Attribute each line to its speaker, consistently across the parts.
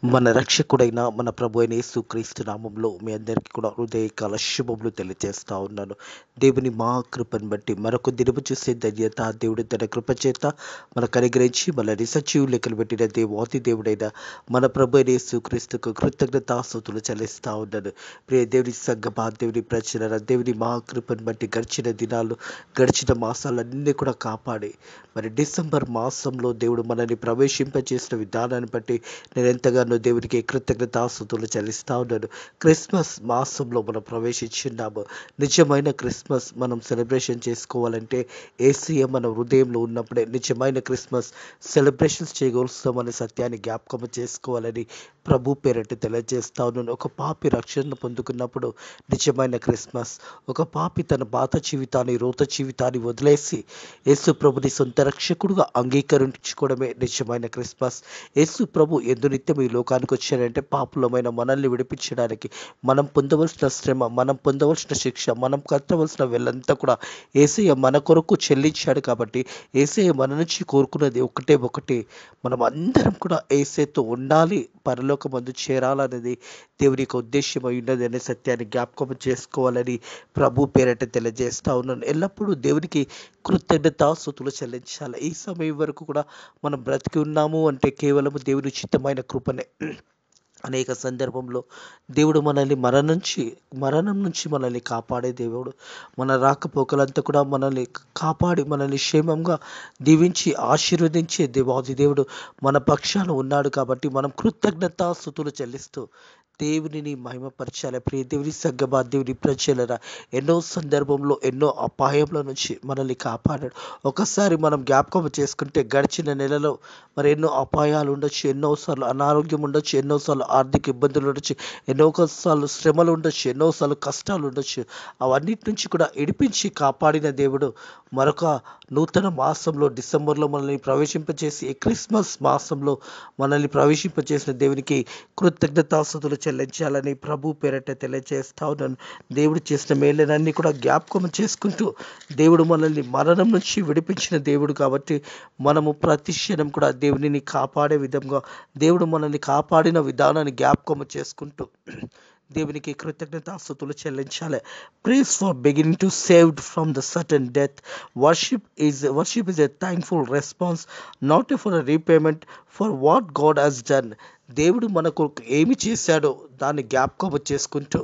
Speaker 1: మన రక్షకుడైన మన ప్రభు అయిన యేసుక్రీస్తు నామంలో మీ అందరికీ కూడా హృదయకాల శుభములు తెలియజేస్తా ఉన్నాను. దేవుని మా కృపను బట్టి మరొక దినము చూసే ధన్యత దేవుడు తన కృప చేత మనకు అనుగ్రహించి మన సజీవు లెక్కలు పెట్టిన దేవాతి దేవుడైన మన ప్రభు అయిన యేసుక్రీస్తుకు కృతజ్ఞతాస్తుతులు చెల్లిస్తా ఉన్నాను. ప్రియ దేవుని సంగమా, దేవుని ప్రచరణ, దేవుని మా కృపను బట్టి గడిచిన దినాలు, గడిచిన మాసాలన్నీ కూడా కాపాడి మరి డిసెంబర్ మాసంలో దేవుడు మనల్ని ప్రవేశింపచేసిన విధానాన్ని బట్టి నేను ఎంతగానో దేవునికి కృతజ్ఞతాస్తుతులు చెల్లిస్తా ఉన్నాను. క్రిస్మస్ మాసంలో మనం ప్రవేశించున్నాము. నిజమైన క్రిస్మస్ మనం సెలబ్రేషన్ చేసుకోవాలంటే యేసయ్య మన హృదయంలో ఉన్నప్పుడే నిజమైన క్రిస్మస్ సెలబ్రేషన్స్ చేయగలుగుతామనే సత్యాన్ని జ్ఞాపకం చేసుకోవాలని ప్రభు పేరట తెలియజేస్తా ఉన్నాను. ఒక పాపి రక్షణ పొందుకున్నప్పుడు నిజమైన క్రిస్మస్. ఒక పాపి తన పాత జీవితాన్ని, రోత జీవితాన్ని వదిలేసి యేసు ప్రభుని సొంత రక్షకుడుగా అంగీకరించుకోవడమే నిజమైన క్రిస్మస్. యేసు ప్రభు నిత్యం ఈ లోకానికి వచ్చాడంటే పాపులమైన మనల్ని విడిపించడానికి, మనం పొందవలసిన శ్రమ, మనం పొందవలసిన శిక్ష, మనం కట్టవలసిన వెళ్ళంతా కూడా యేసయ్య మన కొరకు చెల్లించాడు. కాబట్టి యేసయ్య మన నుంచి కోరుకున్నది ఒకటి, మనం అందరం కూడా యేసయ్యతో ఉండాలి, పరలోకమందు చేరాలనేది దేవుని యొక్క ఉద్దేశం అయి ఉన్నది అనే సత్యాన్ని జ్ఞాపకం చేసుకోవాలని ప్రభు పేరట తెలియజేస్తా ఉన్నాను. ఎల్లప్పుడూ దేవునికి కృతజ్ఞతాస్తుతులు చెల్లించాలి. ఈ సమయం వరకు కూడా మనం బ్రతికి ఉన్నాము అంటే కేవలం దేవుని ఉచితమైన కృపనే. అనేక సందర్భంలో దేవుడు మనల్ని మరణం నుంచి మనల్ని కాపాడే దేవుడు. మన రాకపోకలంతా కూడా మనల్ని కాపాడి మనల్ని క్షేమంగా దీవించి ఆశీర్వదించే దేవాది దేవుడు మన పక్షాన ఉన్నాడు. కాబట్టి మనం కృతజ్ఞతాస్తుతులు చెల్లిస్తూ దేవునిని మహిమపరచాలి. ప్రియ దేవుని సంగమా, దేవుని ప్రజలరా, ఎన్నో సందర్భంలో ఎన్నో అపాయంల నుంచి మనల్ని కాపాడాడు. ఒకసారి మనం జ్ఞాపకం చేసుకుంటే గడిచిన నెలలో మరి ఎన్నో అపాయాలు ఉండొచ్చు, ఎన్నోసార్లు అనారోగ్యం ఉండొచ్చు, ఎన్నోసార్లు ఆర్థిక ఇబ్బందులు ఉండొచ్చు, ఎన్నోసార్లు శ్రమలు ఉండొచ్చు, ఎన్నోసార్లు కష్టాలు ఉండొచ్చు. అవన్నిటి నుంచి కూడా ఇడిపించి కాపాడిన దేవుడు మరొక నూతన మాసంలో డిసెంబర్లో మనల్ని ప్రవేశింపచేసి క్రిస్మస్ మాసంలో మనల్ని ప్రవేశింపచేసిన దేవునికి కృతజ్ఞతాస్తుతులు చెల్లించాలని ప్రభు పేరట తెలియజేస్తా ఉన్నాను. దేవుడు చేసిన మేలనన్నీ కూడా జ్ఞాపకం చేసుకుంటూ దేవుడు మనల్ని మరణం నుంచి విడిపించిన దేవుడు కాబట్టి మనము ప్రతి క్షణం కూడా దేవునిని కాపాడే విధంగా దేవుడు మనల్ని కాపాడిన విధానాన్ని జ్ఞాపకం చేసుకుంటూ దేవునికి కృతజ్ఞతాస్తుతులు చెల్లించాలి. Praise for beginning to saved from the sudden death. Worship is a thankful response, not for a repayment for what God has done. దేవుడు మనకు ఏమి చేశాడో దాన్ని జ్ఞాపకం చేసుకుంటూ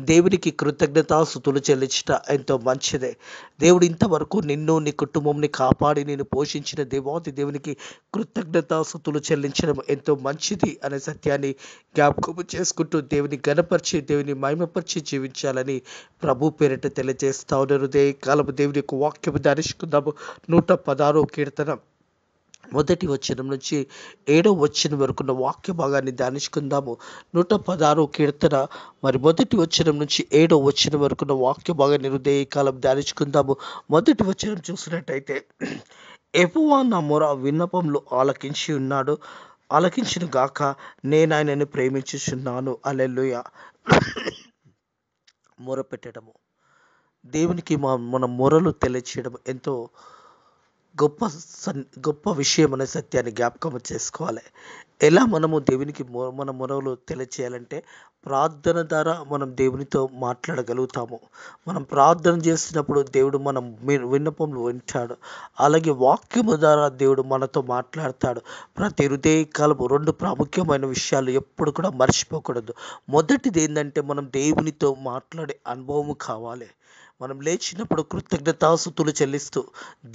Speaker 1: దేవునికి కృతజ్ఞతాస్తుతులు చెల్లించట ఎంతో మంచిదే. దేవుడు ఇంతవరకు నిన్ను, నీ కుటుంబంని కాపాడి నేను పోషించిన దేవాది దేవునికి కృతజ్ఞతాస్తుతులు చెల్లించడం ఎంతో మంచిది అనే సత్యాన్ని జ్ఞాపకం చేసుకుంటూ దేవుని గణపరిచి, దేవుని మహిమపరిచి జీవించాలని ప్రభు పేరిట తెలియజేస్తా ఉన్నారు. కాలపు దేవుని యొక్క వాక్యము ధ్యానించుకుందాము. 116వ కీర్తన మొదటి వచనం నుంచి 7వ వచనం వరకున్న వాక్య భాగాన్ని ధ్యానించుకుందాము. 116వ కీర్తన మరి మొదటి వచనం నుంచి 7వ వచనం వరకున్న వాక్య భాగాన్ని హృదయకాలం ధ్యానించుకుందాము. మొదటి వచనం చూసినట్టయితే, యెహోవా నా మొర విన్నపంలో ఆలకించి ఉన్నాడు, ఆలకించిన గాక, నేను ఆయనను ప్రేమించుచున్నాను. హల్లెలూయా. మొర పెట్టడము, దేవునికి మన మొరలు తెలియచేయడం ఎంతో గొప్ప విషయం అనే సత్యాన్ని జ్ఞాపకం చేసుకోవాలి. ఎలా మనము దేవునికి మన మొరలు తెలియచేయాలంటే ప్రార్థన ద్వారా మనం దేవునితో మాట్లాడగలుగుతాము. మనం ప్రార్థన చేసినప్పుడు దేవుడు మనం విన్నపంలో వింటాడు. అలాగే వాక్యము ద్వారా దేవుడు మనతో మాట్లాడతాడు. ప్రతి హృదయకాలము 2 ప్రాముఖ్యమైన విషయాలు ఎప్పుడు కూడా మర్చిపోకూడదు. మొదటిది ఏంటంటే మనం దేవునితో మాట్లాడే అనుభవము కావాలి. మనం లేచినప్పుడు కృతజ్ఞతాస్తుతులు చెల్లిస్తూ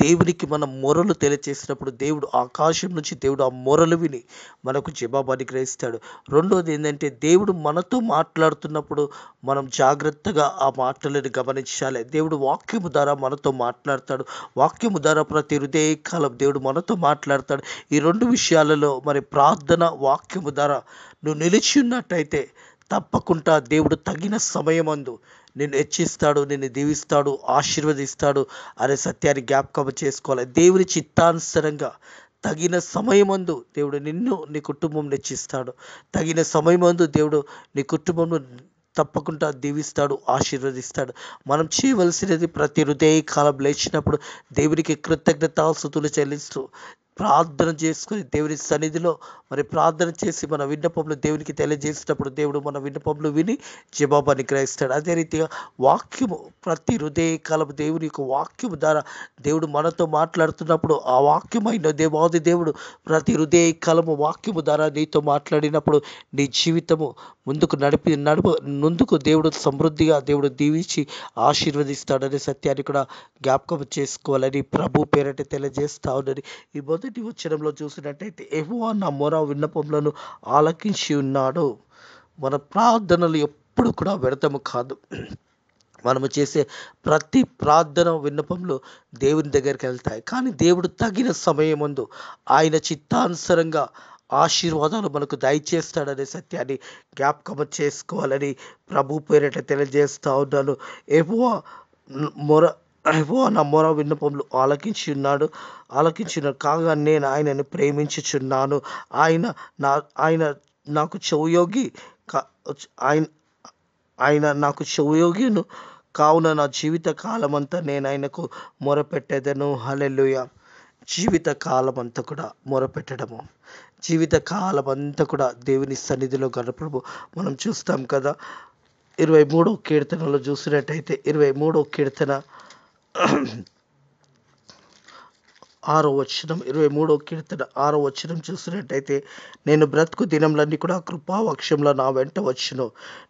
Speaker 1: దేవునికి మనం మొరలు తెలియచేసినప్పుడు దేవుడు ఆకాశం నుంచి దేవుడు ఆ మొరలు విని మనకు జవాబు అనుగ్రహిస్తాడు. రెండోది ఏంటంటే దేవుడు మనతో మాట్లాడుతున్నప్పుడు మనం జాగ్రత్తగా ఆ మాటలను గమనించాలి. దేవుడు వాక్యము ద్వారా మనతో మాట్లాడతాడు. వాక్యము ద్వారా ప్రతి హృదయకాలం దేవుడు మనతో మాట్లాడతాడు. ఈ 2 విషయాలలో మరి ప్రార్థన, వాక్యము ద్వారా నువ్వు నిలిచి ఉన్నట్టయితే తప్పకుండా దేవుడు తగిన సమయమందు నిన్ను హెచ్చిస్తాడు, నిన్ను దీవిస్తాడు, ఆశీర్వదిస్తాడు అనే సత్యాన్ని జ్ఞాపకం చేసుకోవాలి. దేవుని చిత్తానుసారంగా తగిన సమయమందు దేవుడు నిన్ను, నీ కుటుంబం హెచ్చిస్తాడు. తగిన సమయమందు దేవుడు నీ కుటుంబం తప్పకుండా దీవిస్తాడు, ఆశీర్వదిస్తాడు. మనం చేయవలసినది ప్రతి హృదయ కాలం లేచినప్పుడు దేవునికి కృతజ్ఞతాస్తుతులు చెల్లిస్తూ ప్రార్థన చేసుకొని దేవుని సన్నిధిలో మరి ప్రార్థన చేసి మన విన్నపములు దేవునికి తెలియజేసినప్పుడు దేవుడు మన విన్నపములు విని జవాబు అనుగ్రహిస్తాడు. అదే రీతిగా వాక్యము ప్రతి హృదయకాలము దేవుని యొక్క వాక్యము ద్వారా దేవుడు మనతో మాట్లాడుతున్నప్పుడు ఆ వాక్యమైన దేవాది దేవుడు ప్రతి హృదయకాలము వాక్యము ద్వారా నీతో మాట్లాడినప్పుడు నీ జీవితము ముందుకు దేవుడు సమృద్ధిగా దేవుడు దీవించి ఆశీర్వదిస్తాడనే సత్యాన్ని కూడా జ్ఞాపకం చేసుకోవాలని ప్రభు పేరట తెలియజేస్తా ఉన్నది. ఈ మొదటి వచనంలో చూసినట్టయితే యెహోవా నా మొర విన్నపములను ఆలకించి ఉన్నాడు. మన ప్రార్థనలు ఎప్పుడు కూడా వ్యర్థము కాదు. మనము చేసే ప్రతి ప్రార్థన విన్నపంలో దేవుని దగ్గరికి వెళ్తాయి. కానీ దేవుడు తగిన సమయమందు ఆయన చిత్తానుసారంగా ఆశీర్వాదాలు మనకు దయచేస్తాడనే సత్యాన్ని జ్ఞాపకం చేసుకోవాలని ప్రభు పేరిట తెలియజేస్తా ఉన్నాను. యెహోవా నా మొర విన్నపములు ఆలకించున్నాడు కాగా నేను ఆయనను ప్రేమించుచున్నాను. ఆయన నాకు చెవియొగ్గి ఆయన నాకు చెవియొగ్గిను కావున నా జీవిత కాలమంతా నేను ఆయనకు మొరపెట్టేదను. హల్లెలూయా. జీవిత కాలమంతా కూడా మొరపెట్టడము, జీవిత కాలమంతా కూడా దేవుని సన్నిధిలో గడపడము మనం చూస్తాం కదా. 23వ కీర్తనలో చూసినట్టయితే 23వ కీర్తన 6వ వచనం 23వ కీర్తన 6వ వచనం చూసినట్టయితే నేను బ్రతుకు దినములన్నీ కూడా కృపావక్షంలో నా వెంట వచ్చును.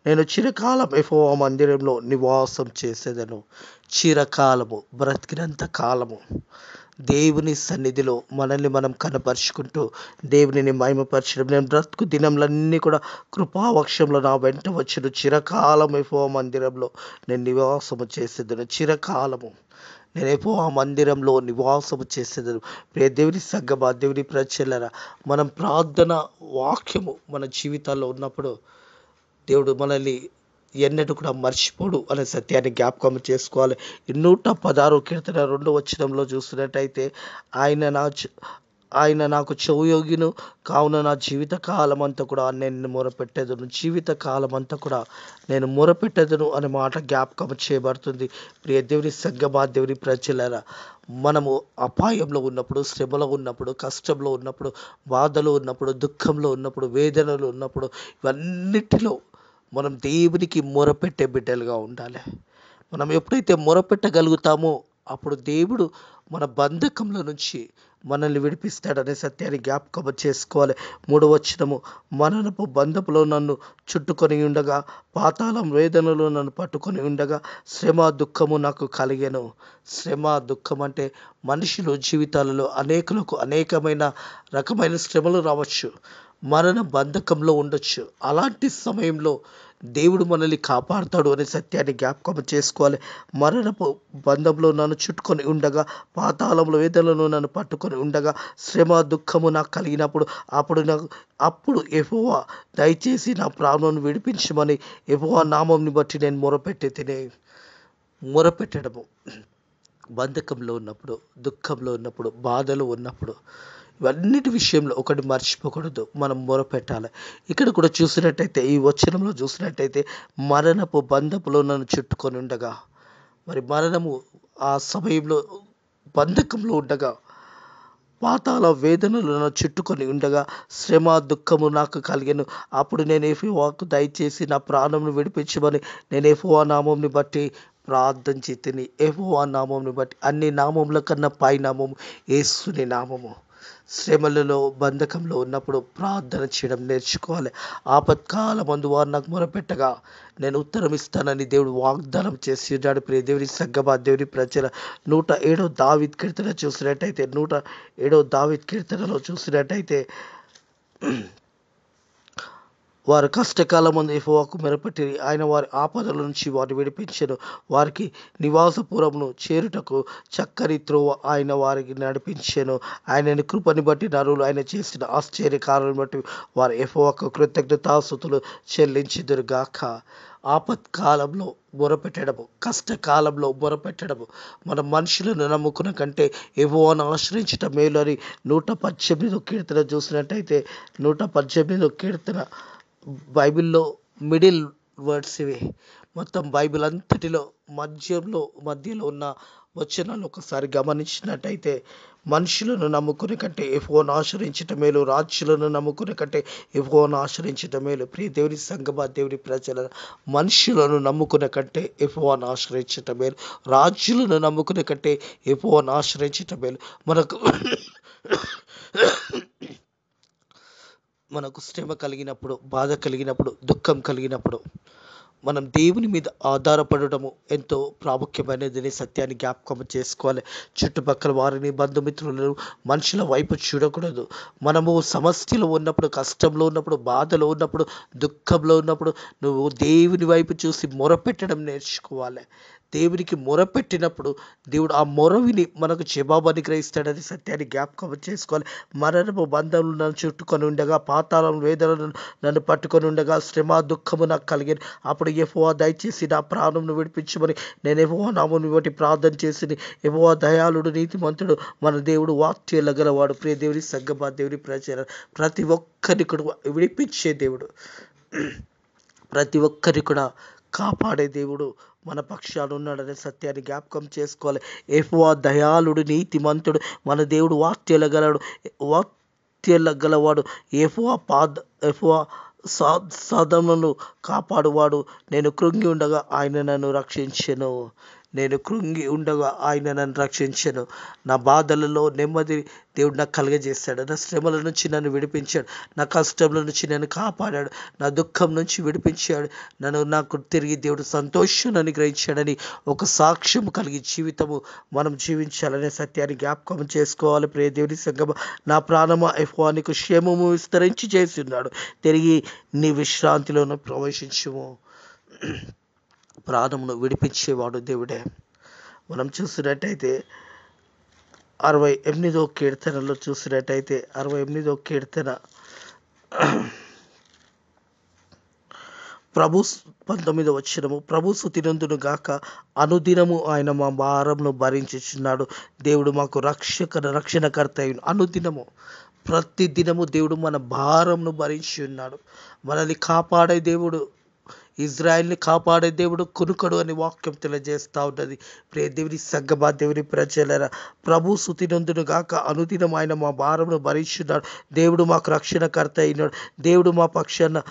Speaker 1: నేను చిరకాలం యెహోవా మందిరంలో నివాసం చేసేదను. చిరకాలము, బ్రతికినంత కాలము దేవుని సన్నిధిలో మనల్ని మనం కనపరుచుకుంటూ దేవునిని మహిమపరచడం. నేను బ్రతుకు దినములన్నీ కూడా కృపావక్షంలో నా వెంట వచ్చును. చిరకాలం యెహోవా మందిరంలో నేను నివాసము చేసేదను. చిరకాలము నేను యెహోవా మందిరంలో నివాసము చేసేదను. ప్రియ దేవుని సంగమా, దేవుని ప్రజలారా, మనం ప్రార్థన వాక్యము మన జీవితాల్లో ఉన్నప్పుడు దేవుడు మనల్ని ఎన్నడూ కూడా మర్చిపోడు అనే సత్యాన్ని జ్ఞాపకం చేసుకోవాలి. 116వ కీర్తన 2వ వచనంలో చూసినట్టయితే ఆయన నాకు చెవియొగ్గిను కావున నా జీవిత కాలం అంతా కూడా నేను మొరపెట్టేదను. జీవిత కాలం అంతా కూడా నేను మొరపెట్టేదను అనే మాట జ్ఞాపకం చేయబడుతుంది. ప్రియ దేవుని సంగమా, దేవుని ప్రజలారా, మనము అపాయంలో ఉన్నప్పుడు, శ్రమలో ఉన్నప్పుడు, కష్టంలో ఉన్నప్పుడు, బాధలో ఉన్నప్పుడు, దుఃఖంలో ఉన్నప్పుడు, వేదనలో ఉన్నప్పుడు, ఇవన్నిటిలో మనం దేవునికి మొరపెట్టే బిడ్డలుగా ఉండాలి. మనం ఎప్పుడైతే మొరపెట్టగలుగుతామో అప్పుడు దేవుడు మన బంధకంలో నుంచి మనల్ని విడిపిస్తాడనే సత్యాన్ని జ్ఞాపకం చేసుకోవాలి. 3వ వచనము మరణపు బంధపులో నన్ను చుట్టుకొని ఉండగా, పాతాళం వేదనలో నన్ను పట్టుకొని ఉండగా, శ్రమ దుఃఖము నాకు కలిగెను. శ్రమ దుఃఖం అంటే మనుషులు జీవితాలలో అనేకులకు అనేకమైన రకమైన శ్రమలు రావచ్చు, మరణ బంధకంలో ఉండొచ్చు. అలాంటి సమయంలో దేవుడు మనల్ని కాపాడుతాడు అనే సత్యాన్ని జ్ఞాపకం చేసుకోవాలి. మరణపు బంధంలో నన్ను చుట్టుకొని ఉండగా, పాతాళంలో వేదనలో నన్ను పట్టుకొని ఉండగా, శ్రమ దుఃఖము నాకు కలిగినప్పుడు అప్పుడు యెహోవా దయచేసి నా ప్రాణాన్ని విడిపించమని యెహోవా నామంని బట్టి నేను మొరపెట్టడము. బంధకంలో ఉన్నప్పుడు, దుఃఖంలో ఉన్నప్పుడు, బాధలో ఉన్నప్పుడు, ఇవన్నిటి విషయంలో ఒకటి మర్చిపోకూడదు, మనం మొరపెట్టాలి. ఇక్కడ కూడా చూసినట్టయితే, ఈ వచనంలో చూసినట్టయితే మరణపు బంధపులో నన్ను చుట్టుకొని ఉండగా, మరి మరణము ఆ సమయంలో బంధకంలో ఉండగా, పాతాళ వేదనలు నన్ను చుట్టుకొని ఉండగా, శ్రమ దుఃఖము నాకు కలిగెను. అప్పుడు నేను యెహోవాకు దయచేసి నా ప్రాణంను విడిపించమని నేను యెహోవా నామంని బట్టి ప్రార్థించి తిని. యెహోవా నామంని బట్టి, అన్ని నామముల కన్నా పై నామము యేసుని నామము. శ్రమలలో బంధకంలో ఉన్నప్పుడు ప్రార్థన చేయడం నేర్చుకోవాలి. ఆపత్కాలమందు వారు నాకు మొరపెట్టగా నేను ఉత్తరం ఇస్తానని దేవుడు వాగ్దానం చేసి ఉన్నాడు. ప్రియ దేవుని సంగమా, దేవుని ప్రజల 107వ దావీదు కీర్తన చూసినట్టయితే 107వ దావీదు కీర్తనలో చూసినట్టయితే వారు కష్టకాలమందు యెహోవాకు మొరపెట్టి ఆయన వారి ఆపదల నుంచి వారిని విడిపించెను. వారికి నివాసపురమును చేరుటకు చక్కని త్రోవ ఆయన వారికి నడిపించెను. ఆయనని కృపని బట్టి నరులు ఆయన చేసిన ఆశ్చర్యకాలను బట్టి వారు యెహోవాకు కృతజ్ఞతాస్తుతులు చెల్లించుదురుగాక. ఆపత్కాలంలో మొరపెట్టడము, కష్టకాలంలో మొరపెట్టడము, మన మనుషులను నమ్ముకున్న కంటే యెహోవాను ఆశ్రయించటం మేలు అని 118వ కీర్తన చూసినట్టయితే 118వ కీర్తన బైబిల్లో మిడిల్ వర్డ్స్ ఇవి. మొత్తం బైబిల్ అంతటిలో మధ్యలో ఉన్న వచనాలు ఒకసారి గమనించినట్టయితే, మనుషులను నమ్ముకునే కంటే యెహోవాను ఆశ్రయించుట మేలు, రాజులను నమ్ముకునే కంటే యెహోవాను ఆశ్రయించుట మేలు. ప్రియ దేవుని సంగమా, దేవుని ప్రజలారా, మనుషులను నమ్ముకునే కంటే యెహోవాను ఆశ్రయించుట మేలు, రాజులను నమ్ముకునే కంటే యెహోవాను ఆశ్రయించుట మేలు. మనకు శ్రమ కలిగినప్పుడు, బాధ కలిగినప్పుడు, దుఃఖం కలిగినప్పుడు మనం దేవుని మీద ఆధారపడటము ఎంతో ప్రాముఖ్యమైనదని సత్యాన్ని జ్ఞాపకం చేసుకోవాలి. చుట్టుపక్కల వారిని, బంధుమిత్రులను, మనుషుల వైపు చూడకూడదు. మనము సమస్యలో ఉన్నప్పుడు, కష్టంలో ఉన్నప్పుడు, బాధలో ఉన్నప్పుడు, దుఃఖంలో ఉన్నప్పుడు నువ్వు దేవుని వైపు చూసి మొరపెట్టడం నేర్చుకోవాలి. దేవునికి మొరపెట్టినప్పుడు దేవుడు ఆ మొరవిని మనకు జవాబు అనుగ్రహిస్తాడని సత్యాన్ని జ్ఞాపకం చేసుకోవాలి. మరణపు బంధములు నన్ను చుట్టుకొని ఉండగా, పాతాళం వేదనలు నన్ను పట్టుకొని ఉండగా, శ్రమ దుఃఖము నాకు కలిగాను. అప్పుడు యెహోవా దయచేసి నా ప్రాణంను విడిపించమని నేను యెహోవా నామమును బట్టి ప్రార్థన చేసి, యెహోవా దయాళుడు, నీతిమంతుడు, మన దేవుడు, వాక్యాలు గలవాడు. ప్రియ దేవుని సంగమా, దేవుని ప్రజల, ప్రతి ఒక్కరిని కూడా విడిపించే దేవుడు, ప్రతి ఒక్కరిని కూడా కాపాడే దేవుడు మన పక్షాన ఉన్నాడనే సత్యాన్ని జ్ఞాపకం చేసుకోవాలి. యెహోవా దయాళుడు, నీతిమంతుడు, మన దేవుడు, వాక్యాల గలవాడు. యెహోవా సాధనను కాపాడువాడు. నేను కృంగి ఉండగా ఆయన నన్ను రక్షించెను. నా బాధలలో నెమ్మది దేవుడు నాకు కలుగజేశాడు. నా శ్రమల నుంచి నన్ను విడిపించాడు. నా కష్టంల నుంచి నన్ను కాపాడాడు. నా దుఃఖం నుంచి విడిపించాడు. నాకు తిరిగి దేవుడు సంతోషాన్ని అనుగ్రహించాడని ఒక సాక్ష్యం కలిగి జీవితము మనం జీవించాలనే సత్యాన్ని జ్ఞాపకం చేసుకోవాలి. ప్రియ దేవుని సంగమా, నా ప్రాణమా యెహోవా నీకు క్షేమము విస్తరించి చేసి ఉన్నాడు, తిరిగి నీ విశ్రాంతిలోనూ ప్రవేశించుము. ప్రాణమును విడిపించేవాడు దేవుడే. మనం చూసినట్టయితే 68వ కీర్తనలో చూసినట్టయితే 68వ కీర్తన ప్రభు 19వ వచనము, ప్రభు స్తుతినందును గాక, అనుదినము ఆయన మా భారమును భరించుచున్నాడు. దేవుడు మాకు రక్షణకర్త అయిన అనుదినము, ప్రతి దినము దేవుడు మన భారంను భరించి ఉన్నాడు. మనల్ని కాపాడే దేవుడు, ఇజ్రాయెల్ని కాపాడే దేవుడు కునుకడు అని వాక్యం తెలియజేస్తూ ఉన్నది. ప్రియ దేవుని సంగమా, దేవుని ప్రజలారా, ప్రభు స్తుతినందును గాక, అనుదినం ఆయన మా భారమును భరించున్నాడు. దేవుడు మాకు రక్షణకర్త అయినాడు. దేవుడు మా పక్షాన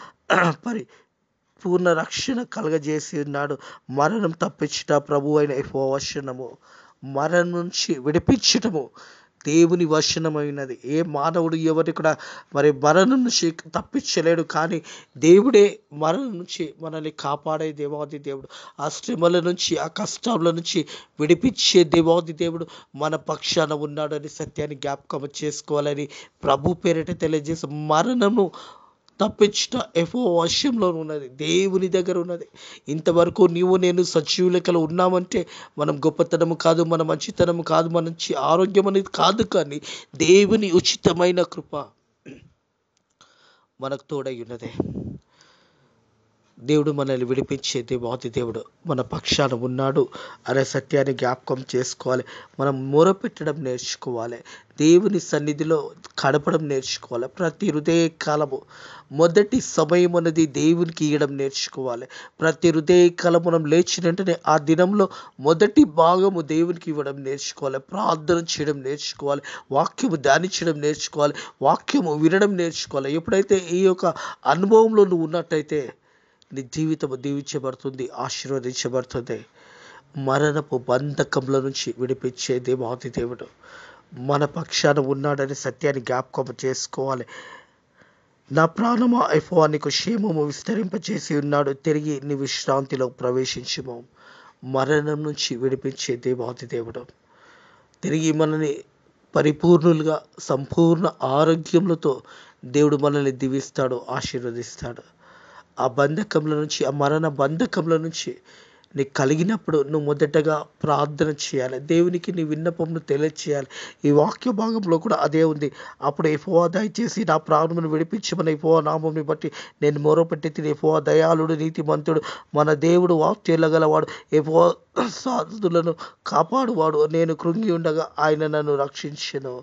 Speaker 1: పూర్ణ రక్షణ కలగజేసి ఉన్నాడు. మరణం తప్పించుట ప్రభు అయిన యెహోవా వశనము, మరణం నుంచి విడిపించటము దేవుని వశనమైనది. ఏ మానవుడు ఎవరి కూడా మరణం నుంచి తప్పించలేడు, కానీ దేవుడే మరణం నుంచి మనల్ని కాపాడే దేవాది దేవుడు. ఆ శ్రమల నుంచి, ఆ కష్టాల నుంచి విడిపించే దేవాది దేవుడు మన పక్షాన ఉన్నాడని సత్యాన్ని జ్ఞాపకం చేసుకోవాలని ప్రభు పేరిట తెలియజేసి, మరణము తప్పించుట యెహోవా వశంలో ఉన్నది, దేవుని దగ్గర ఉన్నది. ఇంతవరకు నీవు నేను సజీవులకలు ఉన్నామంటే మనం గొప్పతనము కాదు, మన మంచితనము కాదు, మన ఆరోగ్యం అనేది కాదు, కానీ దేవుని ఉచితమైన కృప మనకు తోడై ఉన్నదే. దేవుడు మనల్ని విడిపించే దేవాది దేవుడు మన పక్షాన ఉన్నాడు అనే సత్యాన్ని జ్ఞాపకం చేసుకోవాలి. మనం మొరపెట్టడం నేర్చుకోవాలి. దేవుని సన్నిధిలో గడపడం నేర్చుకోవాలి. ప్రతి హృదయ కాలము మొదటి సమయం అనేది దేవునికి ఇవ్వడం నేర్చుకోవాలి. ప్రతి హృదయ కాలం మనం లేచిన వెంటనే ఆ దినంలో మొదటి భాగము దేవునికి ఇవ్వడం నేర్చుకోవాలి. ప్రార్థన చేయడం నేర్చుకోవాలి. వాక్యము ధ్యానించడం నేర్చుకోవాలి. వాక్యము వినడం నేర్చుకోవాలి. ఎప్పుడైతే ఈ యొక్క అనుభవంలో నువ్వు ఉన్నట్టయితే నీ జీవితం దీవించబడుతుంది, ఆశీర్వదించబడుతుంది. మరణపు బంధకంల నుంచి విడిపించే దేవాది దేవుడు మన పక్షాన ఉన్నాడని సత్యాన్ని జ్ఞాపకం చేసుకోవాలి. నా ప్రాణమా యెహోవా నీకు క్షేమము విస్తరింపచేసి ఉన్నాడు, తిరిగి నీ విశ్రాంతిలో ప్రవేశించుము. మరణం నుంచి విడిపించే దేవాది దేవుడు తిరిగి మనల్ని పరిపూర్ణులుగా, సంపూర్ణ ఆరోగ్యములతో దేవుడు మనల్ని దీవిస్తాడు, ఆశీర్వదిస్తాడు. ఆ బంధకంల నుంచి, ఆ మరణ బంధకంల నుంచి నీకు కలిగినప్పుడు నువ్వు మొదటగా ప్రార్థన చేయాలి. దేవునికి నీ విన్నపమును తెలియచేయాలి. ఈ వాక్య భాగంలో కూడా అదే ఉంది. అప్పుడు యెహోవా దయచేసి నా ప్రాణమును విడిపించమని యెహోవా నామమును బట్టి నేను మొరపెట్టి తిని, యెహోవా దయాళుడు, నీతిమంతుడు, మన దేవుడు, వాక్యాలు గలవాడు, యెహోవా సాధులను కాపాడువాడు. నేను కృంగి ఉండగా ఆయన నన్ను రక్షించెను.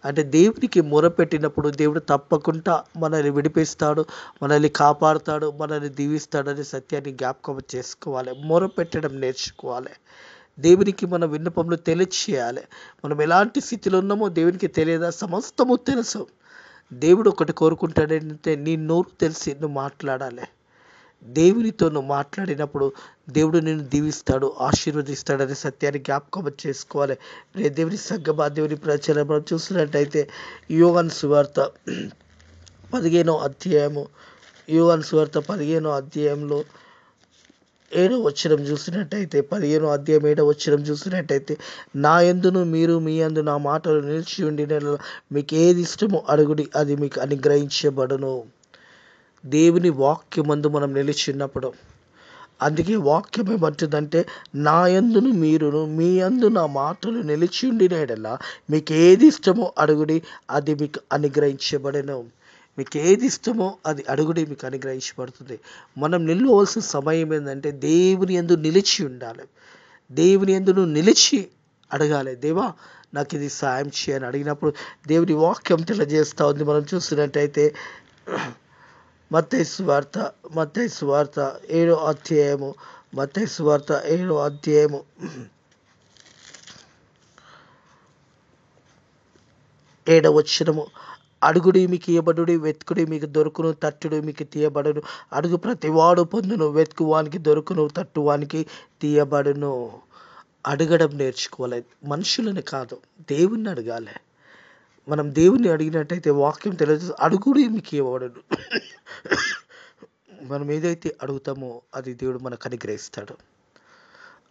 Speaker 1: అంటే దేవునికి మొరపెట్టినప్పుడు దేవుడు తప్పకుండా మనల్ని విడిపిస్తాడు, మనల్ని కాపాడుతాడు, మనల్ని దీవిస్తాడనే సత్యాన్ని జ్ఞాపకం చేసుకోవాలి. మొరపెట్టడం నేర్చుకోవాలి. దేవునికి మన విన్నపంలో తెలియచేయాలి. మనం ఎలాంటి స్థితిలో ఉన్నామో దేవునికి తెలియదా? సమస్తము తెలుసు. దేవుడు ఒకటి కోరుకుంటాడంటే నీ నోరు తెలిసి నువ్వు మాట్లాడాలి. దేవునితో నువ్వు మాట్లాడినప్పుడు దేవుడు నిన్ను దీవిస్తాడు, ఆశీర్వదిస్తాడనే సత్యాన్ని జ్ఞాపకం చేసుకోవాలి. దేవుని సంగమా, దేవుని ప్రచారం మనం చూసినట్టయితే యోహాను సువార్త 15వ అధ్యాయము, యోహాను సువార్త 15వ అధ్యాయంలో 7వ వచనం చూసినట్టయితే, 15వ అధ్యాయం 7వ వచనం చూసినట్టయితే, నా యందును మీరు మీ యందు నా మాటలు నిలిచి ఉండిన మీకు ఏది ఇష్టమో అడుగుడి, అది మీకు అనుగ్రహించబడును. దేవుని వాక్యమందు మనం నిలిచిన్నప్పుడు, అందుకే వాక్యం ఏమంటుందంటే, నా యందును మీరును మీ యందు నా మాటలు నిలిచి ఉండిన యెడల మీకు ఏది ఇష్టమో అడుగుడి, అది మీకు అనుగ్రహించబడెను. మీకు ఏది ఇష్టమో అది అడుగుడి, మీకు అనుగ్రహించబడుతుంది. మనం నిలవలసిన సమయం ఏంటంటే దేవుని యందు నిలిచి ఉండాలి. దేవుని యందు నువ్వు నిలిచి అడగాలి. దేవా నాకు ఇది సాయం చేయని అడిగినప్పుడు దేవుని వాక్యం తెలియజేస్తూ ఉంది. మనం చూసినట్టయితే మత్తయి సువార్త 7వ అధ్యాయము, మత్తయి సువార్త 7వ అధ్యాయము 7వ వచనము, అడుగుడి మీకు ఇయ్యబడుడి, వెతుకుడి మీకు దొరుకును, తట్టుడు మీకు తీయబడును. అడుగు ప్రతివాడు పొందును, వెతుకువానికి దొరుకును, తట్టువానికి తీయబడును. అడగడం నేర్చుకోవాలి. మనుషులని కాదు, దేవుణ్ణి అడగాలి. మనం దేవుణ్ణి అడిగినట్టయితే వాక్యం తెలియదు, అడుగుడి మీకు ఇవ్వబడును. మనం ఏదైతే అడుగుతామో అది దేవుడు మనకు అనుగ్రహిస్తాడు.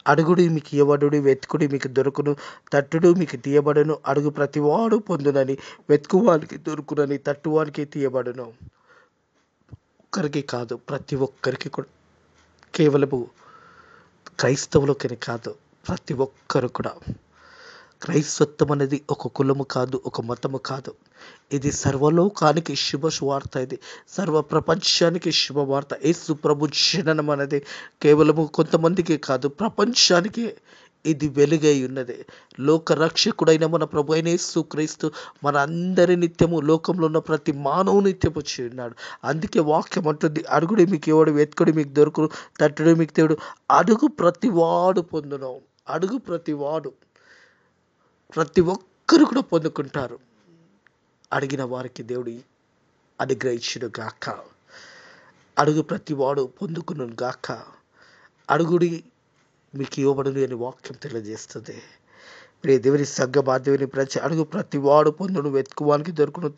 Speaker 1: అడుగుడి మీకు ఇవ్వబడును, వెతుకుడి మీకు దొరుకును, తట్టుడు మీకు తీయబడును. అడుగు ప్రతివాడు పొందునని, వెతుకువానికి దొరుకునని, తట్టువానికి తీయబడును. ఒక్కరికి కాదు, ప్రతి ఒక్కరికి కూడా, కేవలము క్రైస్తవులకని కాదు, ప్రతి ఒక్కరు కూడా. క్రైస్తత్వం అనేది ఒక కులము కాదు, ఒక మతము కాదు. ఇది సర్వలోకానికి శుభవార్త. ఇది సర్వ ప్రపంచానికి శుభవార్త. యేసు ప్రభు జననం అనేది కేవలము కొంతమందికి కాదు, ప్రపంచానికి ఇది వెలుగై ఉన్నది. లోక రక్షకుడైన మన ప్రభు అయిన యేసు క్రీస్తు మన అందరి నిత్యము, లోకంలో ఉన్న ప్రతి మానవు నిత్యం వచ్చి ఉన్నాడు. అందుకే వాక్యం అంటుంది, అడుగుడి మీకు ఎవడు, వెతుకుడి మీకు దొరుకును, తట్టుడు మీకు దేవుడు. అడుగు ప్రతివాడు పొందును. అడుగు ప్రతివాడు, ప్రతి ఒక్కరు కూడా పొందుకుంటారు. అడిగిన వారికి దేవుడు అనుగ్రహించును గాక. అడుగు ప్రతివాడు పొందుకును గాక. అడుగుడి మీకు ఇవ్వబడును అని వాక్యం తెలియజేస్తుంది. దేవుని సంఘమా, దేవుని అడుగు ప్రతివాడు పొందును, వెతుకువానికి దొరుకును,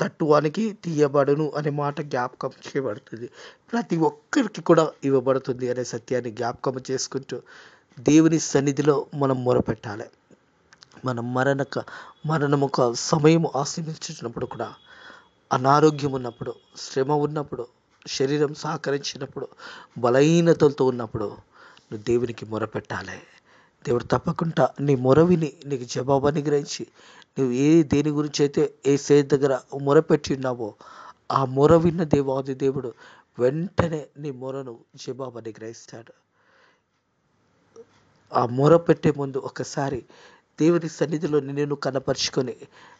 Speaker 1: తట్టువానికి తీయబడును అనే మాట జ్ఞాపకం చేయబడుతుంది. ప్రతి ఒక్కరికి కూడా ఇవ్వబడుతుంది అనే సత్యాన్ని జ్ఞాపకం చేసుకుంటూ దేవుని సన్నిధిలో మనం మొరపెట్టాలి. మనం మరణముక సమయం ఆశీర్వదించినప్పుడు కూడా, అనారోగ్యం ఉన్నప్పుడు, శ్రమ ఉన్నప్పుడు, శరీరం సహకరించినప్పుడు, బలహీనతలతో ఉన్నప్పుడు నువ్వు దేవునికి మొరపెట్టాలి. దేవుడు తప్పకుండా నీ మొర విని నీకు జవాబు అనుగ్రహించి, నువ్వు దేని గురించి అయితే యేసయ్య దగ్గర మొరపెట్టి ఉన్నావో ఆ మొర విన్న దేవాది దేవుడు వెంటనే నీ మొరను జవాబు అనుగ్రహిస్తాడు. ఆ మొర పెట్టే ముందు ఒకసారి దేవుని సన్నిధిలో నిన్ను కనపరుచుకొని,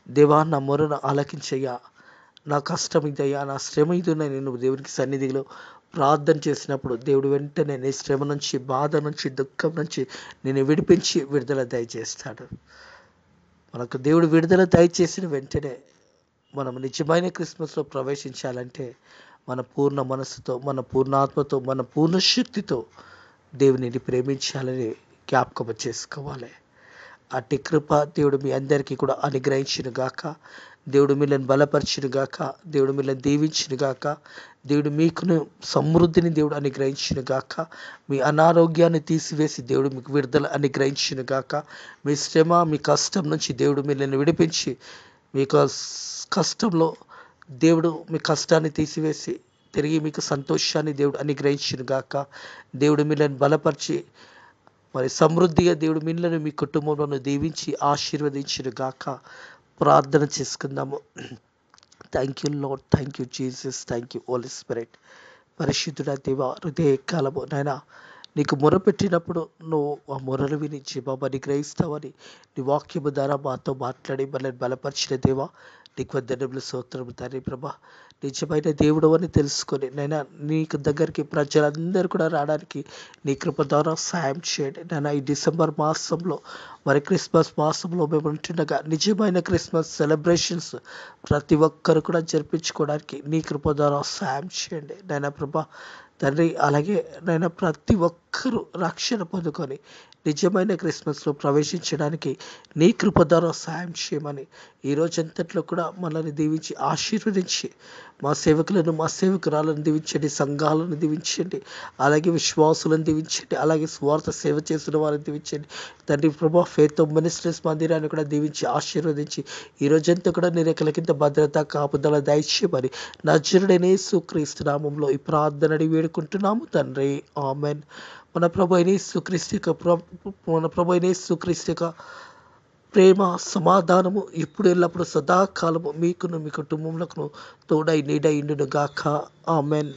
Speaker 1: దేవా నా మొరను ఆలకించయ్యా, నా కష్టం ఇదయ్యా, నా శ్రమ ఇదున్నా, నేను దేవునికి సన్నిధిలో ప్రార్థన చేసినప్పుడు దేవుడు వెంటనే నీ శ్రమ నుంచి, బాధ నుంచి, దుఃఖం నుంచి నేను విడిపించి విడుదల దయచేస్తాడు. మనకు దేవుడు విడుదల దయచేసిన వెంటనే మనం నిజమైన క్రిస్మస్లో ప్రవేశించాలంటే మన పూర్ణ మనసుతో, మన పూర్ణాత్మతో, మన పూర్ణ శక్తితో దేవునిని ప్రేమించాలని జ్ఞాపకం చేసుకోవాలి. అట్టి కృప దేవుడు మీ అందరికీ కూడా అనుగ్రహించును గాక. దేవుడు మిమ్మల్ని బలపరచును గాక. దేవుడు మిమ్మల్ని దీవించును గాక. దేవుడు మీకును సమృద్ధిని దేవుడు అనుగ్రహించును గాక. మీ అనారోగ్యాన్ని తీసివేసి దేవుడు మీకు విడుదల అనుగ్రహించును గాక. మీ శ్రమ, మీ కష్టం నుంచి దేవుడు మిమ్మల్ని విడిపించి, మీకు కష్టంలో దేవుడు మీ కష్టాన్ని తీసివేసి తిరిగి మీకు సంతోషాన్ని దేవుడు అనుగ్రహించును గాక. దేవుడు మిమ్మల్ని బలపరిచి మరి సమృద్ధిగా దేవుడు మిమ్మల్ని మీ కుటుంబంలో దీవించి ఆశీర్వదించును గాక. ప్రార్థన చేసుకుందాము. Thank you lord, thank you Jesus, thank you holy spirit. పరిశుద్ధుడ దేవా, హృదయ కాలము నాయన నీకు మొరపెట్టినప్పుడు నువ్వు ఆ మొరలు విని జవాబుని గ్రహిస్తావని నీ వాక్యము ద్వారా మాతో మాట్లాడి మనల్ని బలపరిచిన దేవా నీకు వందనములు స్తోత్రము తండ్రి ప్రభా. నిజమైన దేవుడు అని తెలుసుకొని నైనా నీకు దగ్గరికి ప్రజలందరూ కూడా రావడానికి నీ కృప ద్వారా సాయం చేయండి నైనా. ఈ డిసెంబర్ మాసంలో మరి క్రిస్మస్ మాసంలో మేము ఉంటుండగా నిజమైన క్రిస్మస్ సెలబ్రేషన్స్ ప్రతి ఒక్కరు కూడా జరిపించుకోవడానికి నీ కృప ద్వారా సాయం చేయండి నైనా ప్రభా తండ్రి. అలాగే నైనా ప్రతి ఒక్కరూ రక్షణ పొందుకొని నిజమైన క్రిస్మస్లో ప్రవేశించడానికి నీ కృప ద్వారా సాయం చేయమని ఈ రోజంతట్లో కూడా మనల్ని దీవించి ఆశీర్వదించి మా సేవకులను మా సేవకురాలను దీవించండి, సంఘాలను దీవించండి, అలాగే విశ్వాసులను దీవించండి, అలాగే స్వార్థ సేవ చేస్తున్న వారిని దీవించండి తండ్రి ప్రభా. ఫేత్ మినిస్ట్రీస్ మందిరాన్ని కూడా దీవించి ఆశీర్వదించి ఈ రోజంతా కూడా నీ రెక్కల కింద భద్రత కాపుదల దయచేయమని నజరుడైన యేసుక్రీస్తు నామములో ఈ ప్రార్థనని వేడుకుంటున్నాము తండ్రి, ఆమెన్. మన ప్రభు అయిన యేసుక్రీస్తు యొక్క ప్రేమ సమాధానము ఇప్పుడు ఎల్లప్పుడు సదాకాలము మీకును మీ కుటుంబములకు తోడై నీడై ఉండును గాక, ఆమెన్.